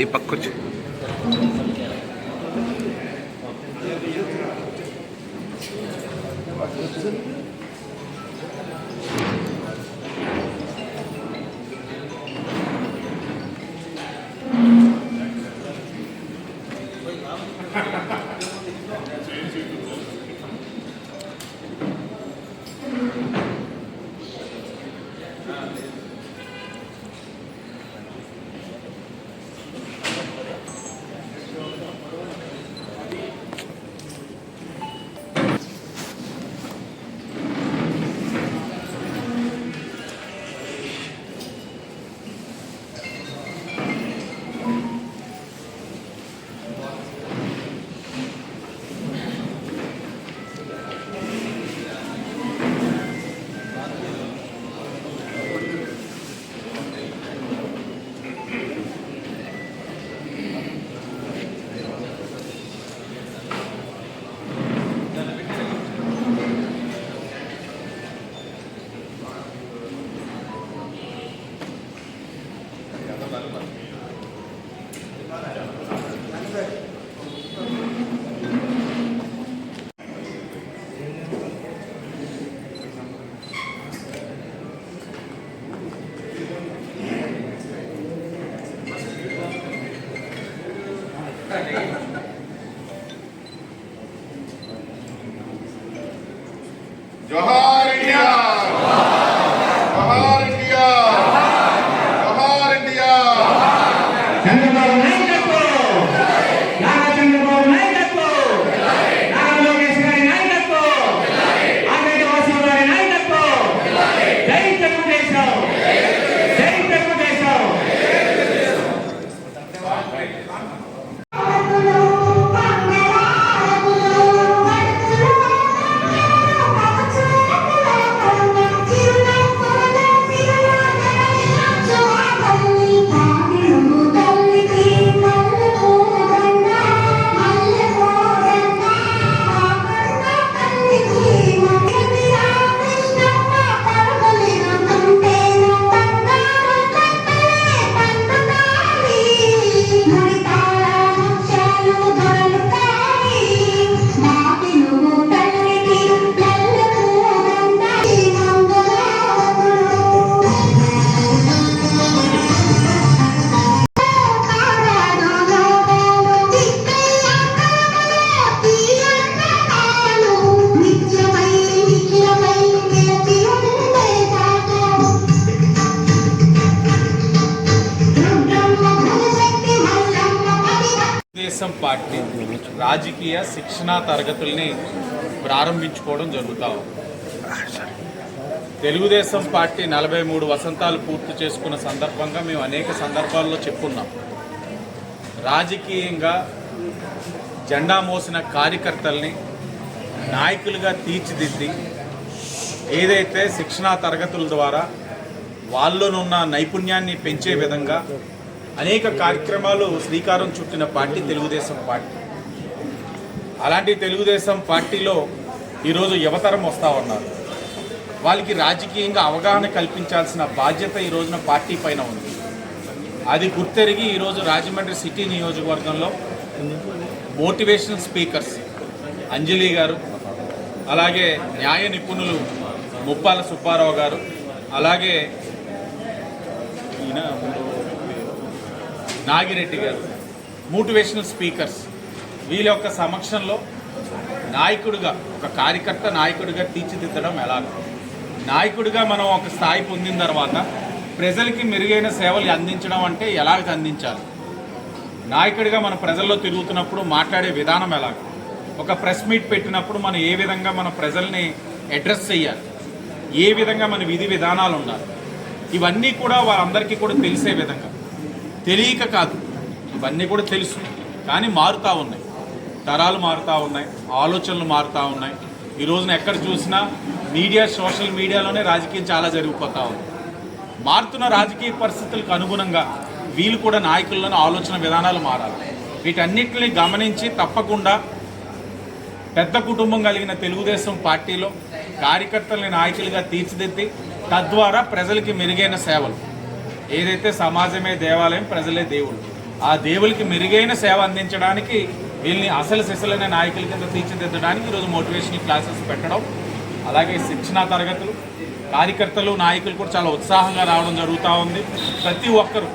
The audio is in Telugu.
ఈ పక్కొచ్చి जोहार इंडिया, जोहार इंडिया, जोहार इंडिया। चंद्रबाबु नायकत्व, नारा चंद्रबाबु नायकत्व, नारा लोकेश गारी नायकत्व, आगेट वासु गारी नायकत्व। जय తెలుగుదేశం, जय తెలుగుదేశం। తెలుగుదేశం పార్టీ రాజకీయ శిక్షణా తరగతుల్ని ప్రారంభించుకోవడం జరుగుతూ ఉంది. తెలుగుదేశం పార్టీ 43 వసంతాలు పూర్తి చేసుకున్న సందర్భంగా మేము అనేక సందర్భాల్లో చెప్పుకున్నాం. రాజకీయంగా జెండా మోసిన కార్యకర్తల్ని నాయకులుగా తీర్చిదిద్ది ఏదైతే శిక్షణా తరగతుల ద్వారా వాళ్ళలోనున్న నైపుణ్యాన్ని పెంచే విధంగా అనేక కార్యక్రమాలు శ్రీకారం చుట్టిన పార్టీ తెలుగుదేశం పార్టీ. అలాంటి తెలుగుదేశం పార్టీలో ఈరోజు యువతరం వస్తూ ఉన్నారు. వాళ్ళకి రాజకీయంగా అవగాహన కల్పించాల్సిన బాధ్యత ఈ రోజున పార్టీ పైన ఉంది. అది గుర్తెరిగి ఈరోజు రాజమండ్రి సిటీ నియోజకవర్గంలో మోటివేషనల్ స్పీకర్స్ అంజలి గారు, అలాగే న్యాయ నిపుణులు ముప్పాల సుబ్బారావు గారు, అలాగే నాగిరెడ్డి గారు, మోటివేషనల్ స్పీకర్స్ వీళ్ళ యొక్క సమక్షంలో నాయకుడిగా, ఒక కార్యకర్త నాయకుడిగా తీర్చిదిద్దడం ఎలా, నాయకుడిగా మనం ఒక స్థాయి పొందిన తర్వాత ప్రజలకి మెరుగైన సేవలు అందించడం అంటే ఎలాగ అందించాలి, నాయకుడిగా మన ప్రజల్లో తిరుగుతున్నప్పుడు మాట్లాడే విధానం ఎలాగ, ఒక ప్రెస్ మీట్ పెట్టినప్పుడు మనం ఏ విధంగా మన ప్రజల్ని అడ్రస్ చేయాలి, ఏ విధంగా మన విధి విధానాలు ఉండాలి, ఇవన్నీ కూడా వారందరికీ కూడా తెలిసే విధంగా, తెలియక కాదు ఇవన్నీ కూడా తెలుసు కానీ మారుతూ ఉన్నాయి, తరాలు మారుతూ ఉన్నాయి, ఆలోచనలు మారుతూ ఉన్నాయి. ఈ రోజున ఎక్కడ చూసినా మీడియా, సోషల్ మీడియాలోనే రాజకీయం చాలా జరిగిపోతూ ఉంది. మారుతున్న రాజకీయ పరిస్థితులకు అనుగుణంగా వీళ్ళు కూడా నాయకుల్లోని ఆలోచన విధానాలు మారాలి. వీటన్నిటిని గమనించి తప్పకుండా పెద్ద కుటుంబం కలిగిన తెలుగుదేశం పార్టీలో కార్యకర్తల్ని నాయకులుగా తీర్చిదిద్ది తద్వారా ప్రజలకి మెరుగైన సేవలు, ఏదైతే సమాజమే దేవాలయం, ప్రజలే దేవుడు, ఆ దేవుడికి మెరుగైన సేవ అందించడానికి వీళ్ళని అసలు సిసలైన నాయకుల కింద తీర్చిదిద్దడానికి ఈరోజు మోటివేషనల్ క్లాసెస్ పెట్టడం, అలాగే శిక్షణా తరగతులు, కార్యకర్తలు నాయకులు కూడా చాలా ఉత్సాహంగా రావడం జరుగుతూ ఉంది. ప్రతి ఒక్కరూ